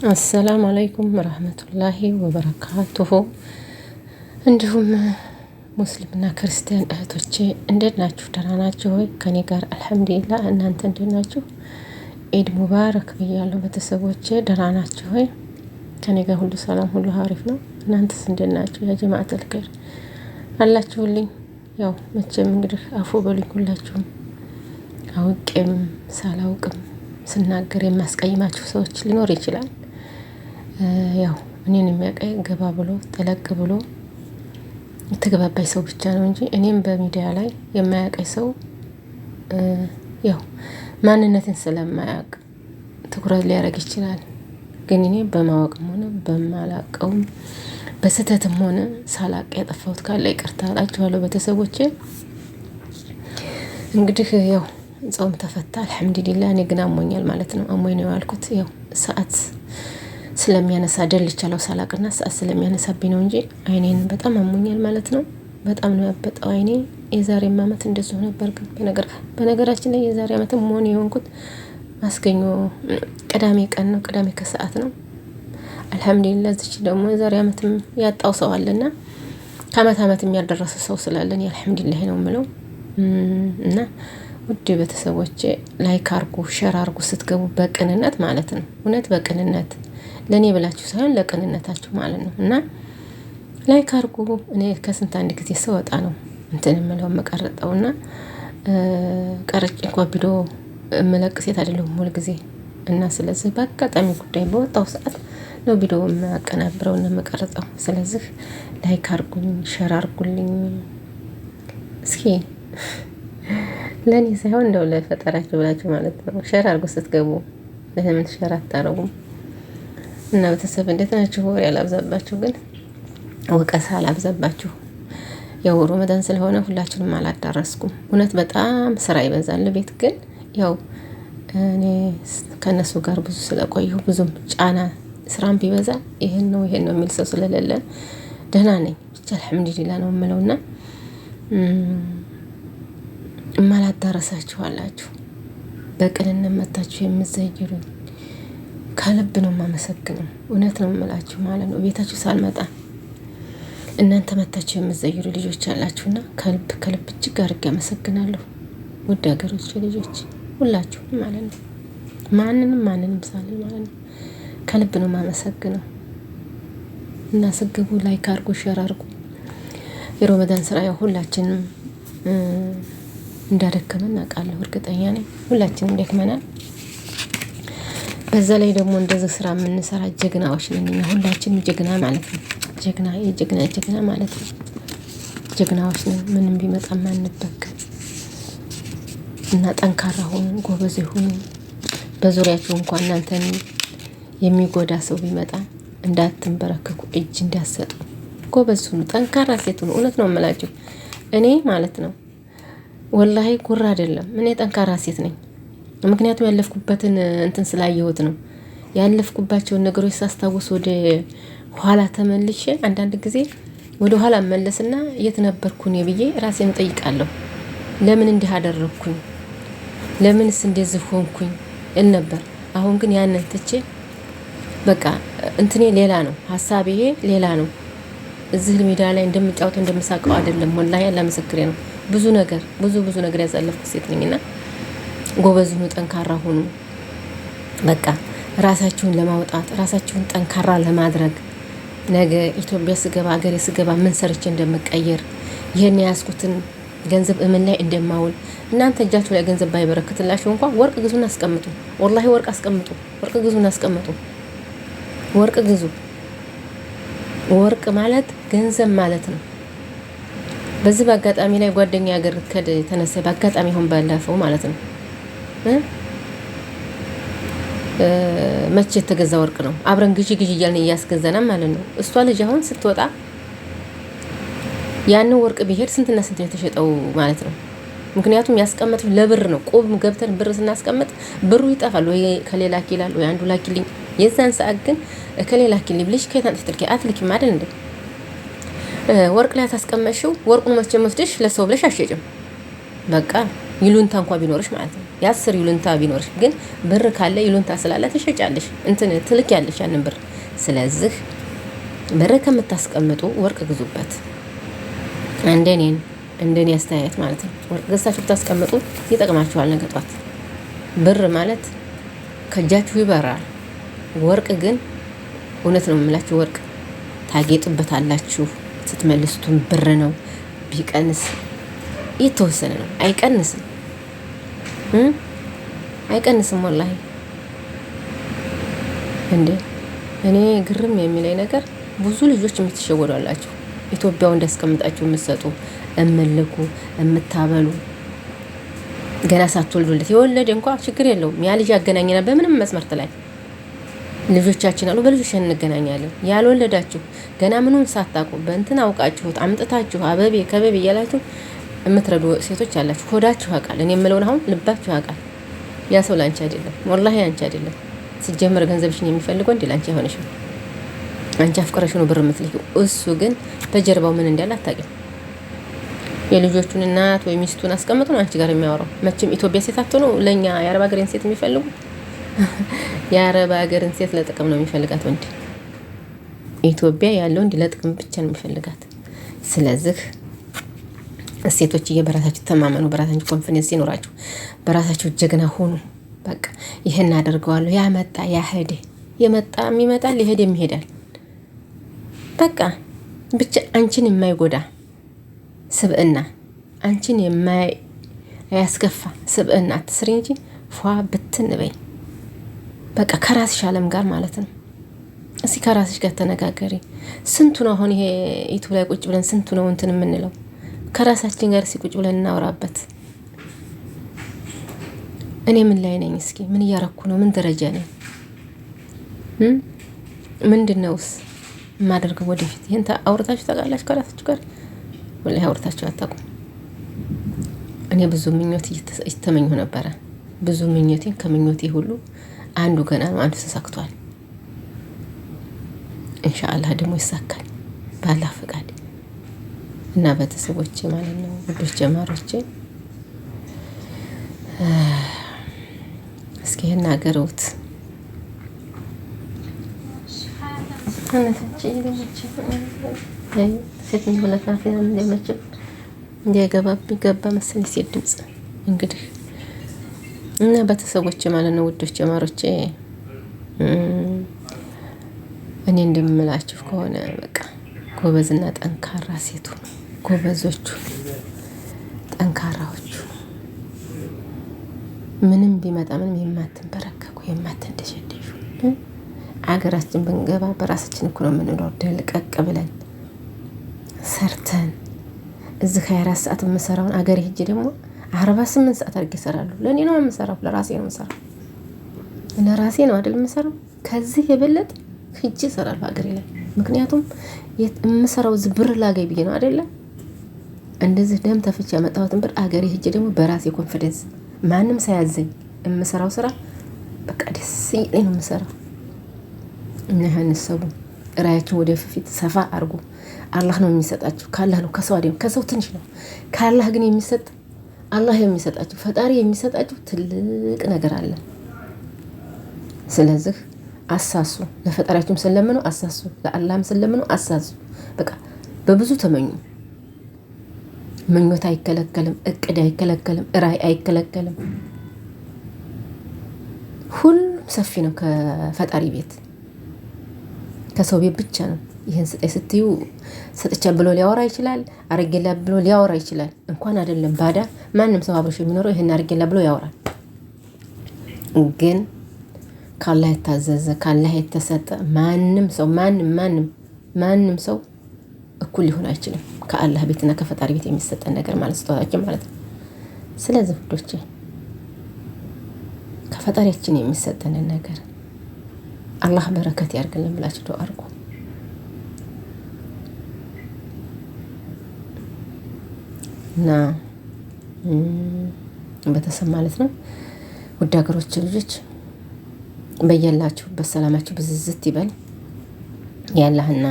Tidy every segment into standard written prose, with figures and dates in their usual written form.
አሰላሙ አለይኩም ወራህመቱላሂ ወበረካቱሁ። እንዲሁም ሙስሊምና ክርስቲያን እህቶቼ እንዴት ናችሁ? ደህና ናችሁ ወይ? ከኔ ጋር አልሐምዱሊላህ። እናንተ እንዴት ናችሁ? ኢድ ሙባረክ ብያለሁ ቤተሰቦቼ። ደህና ናችሁ ወይ? ከኔ ጋር ሁሉ ሰላም፣ ሁሉ አሪፍ ነው። እናንተስ እንዴት ናችሁ? ያ ጀማዓተል ኸይር አላችሁልኝ? ያው መቼም እንግዲህ አፉ በሉኝ ሁላችሁም። አውቄም ሳላውቅም ስናገር የማስቀይማችሁ ሰዎች ሊኖር ይችላል። ያው እኔን የሚያውቀኝ ገባ ብሎ ጠለቅ ብሎ የተገባባይ ሰው ብቻ ነው እንጂ እኔም በሚዲያ ላይ የማያውቀኝ ሰው ያው ማንነትን ስለማያውቅ ትኩረት ሊያደርግ ይችላል። ግን እኔ በማወቅም ሆነ በማላውቀውም በስህተትም ሆነ ሳላቅ ያጠፋሁት ካለ ይቅርታ እላችኋለሁ ቤተሰቦቼ። እንግዲህ ያው ጾም ተፈታ አልሐምዱሊላህ። እኔ ግን አሞኛል ማለት ነው። አሞኝ ነው ያልኩት ያው ሰዓት ስለሚያነሳ ደልቻለሁ ሳላቅና ሰዓት ስለሚያነሳብኝ ነው እንጂ አይኔን በጣም አሞኛል ማለት ነው። በጣም ነው ያበጠው አይኔ። የዛሬ አመት እንደዚሁ ነበር። ግን በነገራችን ላይ የዛሬ አመትም መሆን የሆንኩት ማስገኞ ቅዳሜ ቀን ነው። ቅዳሜ ከሰዓት ነው። አልሐምዱሊላህ እዚች ደግሞ የዛሬ አመትም ያጣው ሰው አለና ከአመት አመት የሚያደረሰ ሰው ስላለን አልሐምዱሊላህ ነው የምለው። እና ውድ ቤተሰቦቼ ላይክ አርጉ፣ ሼር አርጉ ስትገቡ በቅንነት ማለት ነው። እውነት በቅንነት ለኔ ብላችሁ ሳይሆን ለቅንነታችሁ ማለት ነው። እና ላይክ አርጉ። እኔ ከስንት አንድ ጊዜ ስወጣ ነው እንትን የምለው የምቀርጠውና ቀርጬ እንኳን ቪዲዮ የምለቅ ሴት አይደለሁም ሁል ጊዜ። እና ስለዚህ በአጋጣሚ ጉዳይ በወጣው ሰዓት ነው ቪዲዮ የማቀናብረው እና የምቀርጠው። ስለዚህ ላይክ አርጉኝ፣ ሼር አርጉልኝ እስኪ ለኔ ሳይሆን እንደው ለፈጠራችሁ ብላችሁ ማለት ነው። ሼር አርጉ ስትገቡ። ለምን ሼር አታረጉም? እና ቤተሰብ እንዴት ናችሁ? ወሬ አላብዛባችሁ፣ ግን ወቀሳ አላብዛባችሁ። ያው ረመዳን ስለሆነ ሁላችንም አላዳረስኩም። እውነት በጣም ስራ ይበዛል ቤት። ግን ያው እኔ ከነሱ ጋር ብዙ ስለቆየሁ ብዙም ጫና ስራም ቢበዛ ይሄን ነው የሚል ሰው ስለሌለ ደህና ነኝ ብቻ አልሐምዱሊላህ ነው የምለውና ማላዳረሳችሁ አላችሁ በቅንነት መታችሁ የምትዘይሩኝ ከልብ ነው የማመሰግነው። እውነት ነው የምላችሁ ማለት ነው። ቤታችሁ ሳልመጣ እናንተ መታችሁ የምትዘይሩ ልጆች አላችሁና ከልብ እጅግ አድርጌ አመሰግናለሁ። ውድ ሀገሮች ልጆች ሁላችሁ ማለት ነው። ማንንም ሳለ ማለት ነው ከልብ ነው የማመሰግነው። እና ስግቡ ላይክ አርጉ፣ ሼር አርጉ። የረመዳን ስራ ያው ሁላችንም እንዳደከመን አውቃለሁ። እርግጠኛ ነኝ ሁላችንም ደክመናል። በዛ ላይ ደግሞ እንደዚህ ስራ የምንሰራ ጀግናዎች ነን እና ሁላችንም ጀግና ማለት ነው። ጀግና ማለት ነው። ጀግናዎች ነን። ምንም ቢመጣ ማንበከል እና ጠንካራ ሆኑ፣ ጎበዝ ሆኑ። በዙሪያችሁ እንኳን እናንተን የሚጎዳ ሰው ቢመጣ እንዳትንበረከኩ፣ እጅ እንዳትሰጡ፣ ጎበዝ ሁኑ፣ ጠንካራ ሴት ሁኑ። እውነት ነው የምላችሁ እኔ ማለት ነው። ወላሂ ጉራ አይደለም። እኔ ጠንካራ ሴት ነኝ። ምክንያቱም ያለፍኩበትን እንትን ስላየሁት ነው። ያለፍኩባቸውን ነገሮች ሳስታውስ ወደ ኋላ ተመልሼ አንዳንድ ጊዜ ወደ ኋላ መለስና የት ነበርኩኝ ብዬ ራሴን እጠይቃለሁ። ለምን እንዲህ አደረግኩኝ? ለምንስ እንደዚህ ሆንኩኝ እል ነበር። አሁን ግን ያንን ትቼ በቃ እንትኔ ሌላ ነው፣ ሀሳቤ ሌላ ነው። እዚህ ሜዳ ላይ እንደምጫወተው እንደምሳቀው አይደለም። ወላሂ ያለ ምስክሬ ነው። ብዙ ነገር ያሳለፍኩ ሴት ነኝና ጎበዝ ሁኑ፣ ጠንካራ ሁኑ። በቃ ራሳችሁን ለማውጣት ራሳችሁን ጠንካራ ለማድረግ ነገ ኢትዮጵያ ስገባ ሀገሬ ስገባ ምን ሰርቼ እንደምቀየር ይሄን ያስኩትን ገንዘብ እምን ላይ እንደማውል እናንተ እጃችሁ ላይ ገንዘብ ባይበረክትላችሁ እንኳን ወርቅ ግዙና አስቀምጡ። ወላሂ ወርቅ አስቀምጡ። ወርቅ ግዙና አስቀምጡ። ወርቅ ግዙ። ወርቅ ማለት ገንዘብ ማለት ነው። በዚህ በአጋጣሚ ላይ ጓደኛ ሀገር ከደ ተነሳ በአጋጣሚ ሆን ባለፈው ማለት ነው መቼ የተገዛ ወርቅ ነው። አብረን ግዢ እያልን እያስገዛና ማለት ነው። እሷ ልጅ አሁን ስትወጣ ያንን ወርቅ ቢሄድ ስንትና ስንት ነው የተሸጠው ማለት ነው። ምክንያቱም ያስቀመጥው ለብር ነው። ቁብ ገብተን ብር ስናስቀምጥ ብሩ ይጠፋል። ወይ ከሌላ ኪላል ወይ አንዱ ላኪልኝ። የዛን ሰዓት ግን ከሌላ ኪልኝ ብለሽ ከየት ትልኪ አትልኪም አይደል እንዴ? ወርቅ ላይ ታስቀመጥሽው ወርቁን መቼም ወስደሽ ለሰው ብለሽ አሸጭም። በቃ ይሉንታ እንኳን ቢኖርሽ ማለት ነው። የ10 ይሉንታ ቢኖርሽ ግን ብር ካለ ይሉንታ ስላለ ትሸጫለሽ፣ እንትን ትልክ ያለሽ ያንን ብር። ስለዚህ ብር ከምታስቀምጡ ወርቅ ግዙበት። እንደኔ አስተያየት ማለት ነው። ወርቅ ገዝታችሁ ብታስቀምጡ ይጠቅማችኋል ነገ ጧት። ብር ማለት ከእጃችሁ ይበራል። ወርቅ ግን እውነት ነው የምላችሁ፣ ወርቅ ታጌጡበታላችሁ። ስትመልሱትም ብር ነው። ቢቀንስ የተወሰነ ነው፣ አይቀንስም ወላሂ። እንዴ እኔ ግርም የሚለኝ ነገር ብዙ ልጆች የምትሸወዱ አላችሁ። ኢትዮጵያው እንዳስቀምጣችሁ የምትሰጡ እምልኩ የምታበሉ ገና ሳትወልዱለት የወለደ እንኳ ችግር የለውም። ያ ልጅ ያገናኘናል በምንም መስመርት ላይ ልጆቻችን አሉ፣ በልጆቻችን እንገናኛለን። ያልወለዳችሁ ገና ምኑን ሳታውቁ በእንትን አውቃችሁት አምጥታችሁ አበቤ ከበቤ እያላችሁ የምትረዱ ሴቶች አላችሁ። ሆዳችሁ ያውቃል። እኔ የምለውን አሁን ልባችሁ ያውቃል። ያ ሰው ላንቺ አይደለም፣ ወላሂ አንቺ አይደለም። ሲጀመር ገንዘብሽን የሚፈልገው እንዲ ላንቺ አይሆንሽም። አንቺ አፍቅረሽ ነው ብር የምትልኪው። እሱ ግን በጀርባው ምን እንዳለ አታውቂም። የልጆቹን እናት ወይ ሚስቱን አስቀምጦ ነው አንቺ ጋር የሚያወራው። መቼም ኢትዮጵያ ሴት አትሆኑ ለኛ የአረብ ሀገርን ሴት የሚፈልጉ የአረብ ሀገርን ሴት ለጥቅም ነው የሚፈልጋት ወንድ። ኢትዮጵያ ያለው እንዲ ለጥቅም ብቻ ነው የሚፈልጋት። ስለዚህ ሴቶችዬ በራሳችሁ ተማመኑ፣ በራሳችሁ ኮንፊደንስ ይኖራችሁ፣ በራሳችሁ ጀግና ሆኑ። በቃ ይሄን አደርገዋለሁ፣ ያመጣ ያሄደ የመጣ የሚመጣል ይሄድ የሚሄዳል። በቃ ብቻ አንቺን የማይጎዳ ስብዕና፣ አንቺን የማያስከፋ ስብዕና አትስሪ እንጂ ፏ ብትን በይ። በቃ ከራስሽ አለም ጋር ማለት ነው። እስኪ ከራስሽ ጋር ተነጋገሪ። ስንቱ ነው አሁን ይሄ ዩቱብ ላይ ቁጭ ብለን ስንቱ ነው እንትን የምንለው? ከራሳችን ጋር እስኪ ቁጭ ብለን እናወራበት። እኔ ምን ላይ ነኝ? እስኪ ምን እያረኩ ነው? ምን ደረጃ ነኝ? ምንድነውስ የማደርገው ወደፊት? ይሄን አውርታችሁ ታውቃላችሁ ከራሳችሁ ጋር? ወላሂ አውርታችሁ አታውቁም። እኔ ብዙ ምኞት እየተመኘሁ ነበረ። ብዙ ምኞቴን ከምኞቴ ሁሉ አንዱ ገና ነው፣ አንዱ ተሳክቷል። ኢንሻአላህ ደግሞ ይሳካል ባላህ ፈቃድ። እና ቤተሰቦቼ ማለት ነው ውዶች ጀማሮቼ፣ እስኪ እናገሩት ሴት እንደለካፊ እንደመችም እንዲያገባብኝ ገባ መሰለኝ ሴት ድምጽ እንግዲህ። እና ቤተሰቦቼ ማለት ነው ውዶች ጀማሮቼ፣ እኔ እንደምላችሁ ከሆነ በቃ ጎበዝና ጠንካራ ሴቱ፣ ጎበዞቹ፣ ጠንካራዎቹ፣ ምንም ቢመጣ ምንም የማትንበረከኩ የማትንደሸደሹ። አገራችን ብንገባ በራሳችን እኮ ነው የምንኖር፣ ደልቀቅ ብለን ሰርተን። እዚህ 24 ሰዓት የምሰራውን አገሬ ሄጄ ደግሞ 48 ሰዓት አድርጌ እሰራለሁ። ለእኔ ነው የምሰራው፣ ለራሴ ነው የምሰራው፣ ለራሴ ነው አይደል የምሰራው። ከዚህ የበለጠ ሂጄ እሰራለሁ አገሬ ላይ። ምክንያቱም የምሰራው ብር ላገኝ ብዬ ነው አይደለ? እንደዚህ ደም ተፍቼ ያመጣሁትን ብር አገሬ ሄጄ ደግሞ በራሴ ኮንፊደንስ ማንም ሳያዘኝ የምሰራው ስራ በቃ ደስ ይለኝ ነው የምሰራው። እና ያንሰቡ ራያችን ወደፊት ሰፋ አድርጉ። አላህ ነው የሚሰጣችሁ፣ ካላህ ነው፣ ከሰው አይደለም። ከሰው ትንሽ ነው፣ ካላህ ግን የሚሰጥ አላህ የሚሰጣችሁ ፈጣሪ የሚሰጣችሁ ትልቅ ነገር አለ። ስለዚህ አሳሱ፣ ለፈጣሪያችሁም ስለምኑ አሳሱ፣ ለአላህም ስለምኑ አሳሱ። በቃ በብዙ ተመኙ። ምኞት አይከለከልም፣ እቅድ አይከለከልም፣ ራይ አይከለከልም። ሁሉም ሰፊ ነው ከፈጣሪ ቤት። ከሰው ቤት ብቻ ነው ይህን ስጠኝ ስትዩ ሰጥቻ ብሎ ሊያወራ ይችላል። አረጌላ ብሎ ሊያወራ ይችላል። እንኳን አይደለም ባዳ ማንም ሰው አብሮሽ የሚኖረው ይህን አረጌላ ብሎ ያወራል። ግን ካላህ የታዘዘ ካላህ የተሰጠ ማንም ሰው ማንም ሰው እኩል ሊሆን አይችልም። ከአላህ ቤትና ከፈጣሪ ቤት የሚሰጠን ነገር ማለት ስጦታችን ማለት ነው። ስለዚህ ውዶቼ ከፈጣሪያችን የሚሰጠንን ነገር አላህ በረከት ያርግልን ብላችሁ ዱአ አድርጉ። እና በተሰማ ማለት ነው ውድ ሀገሮች ልጆች በያላችሁበት ሰላማችሁ ብዝዝት ይበል። ያላህና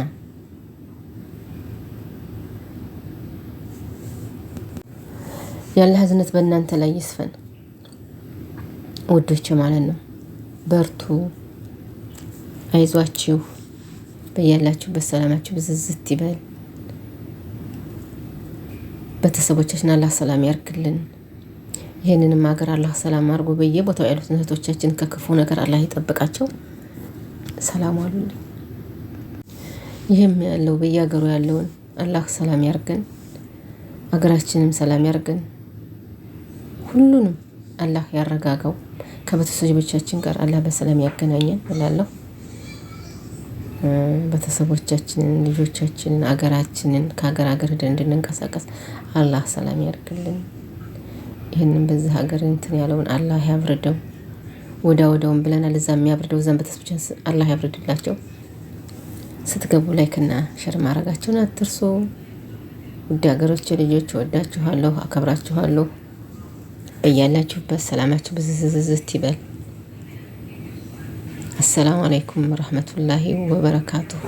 ያለ ህዝነት በእናንተ ላይ ይስፈን ውዶች ማለት ነው። በርቱ፣ አይዟችሁ፣ በያላችሁበት ሰላማችሁ ብዝዝት ይበል። ቤተሰቦቻችን አላህ ሰላም ያርግልን። ይህንንም ሀገር አላህ ሰላም አድርጎ በየቦታው ያሉትን እህቶቻችን ከክፉ ነገር አላህ ይጠብቃቸው። ሰላም አሉልኝ። ይህም ያለው በየሀገሩ ያለውን አላህ ሰላም ያርገን፣ ሀገራችንም ሰላም ያርገን። ሁሉንም አላህ ያረጋጋው። ከቤተሰቦቻችን ጋር አላህ በሰላም ያገናኘን እላለሁ። ቤተሰቦቻችንን፣ ልጆቻችንን፣ ሀገራችንን ከሀገር ሄደን እንድንንቀሳቀስ አላህ ሰላም ያርግልን። ይህንን በዚህ ሀገር እንትን ያለውን አላህ ያብርደው። ወዳውን ብለናል። እዛ የሚያብርደው እዛም ቤተሰቦቻችን አላህ ያብርድላቸው። ስትገቡ ላይክና ሸር ማድረጋችሁን አትርሱ። ውድ ሀገሮች ልጆች ወዳችኋለሁ፣ አከብራችኋለሁ። በያላችሁበት ሰላማችሁ ብዝዝዝት ይበል። አሰላሙ አለይኩም ወረህመቱላሂ ወበረካቱሁ።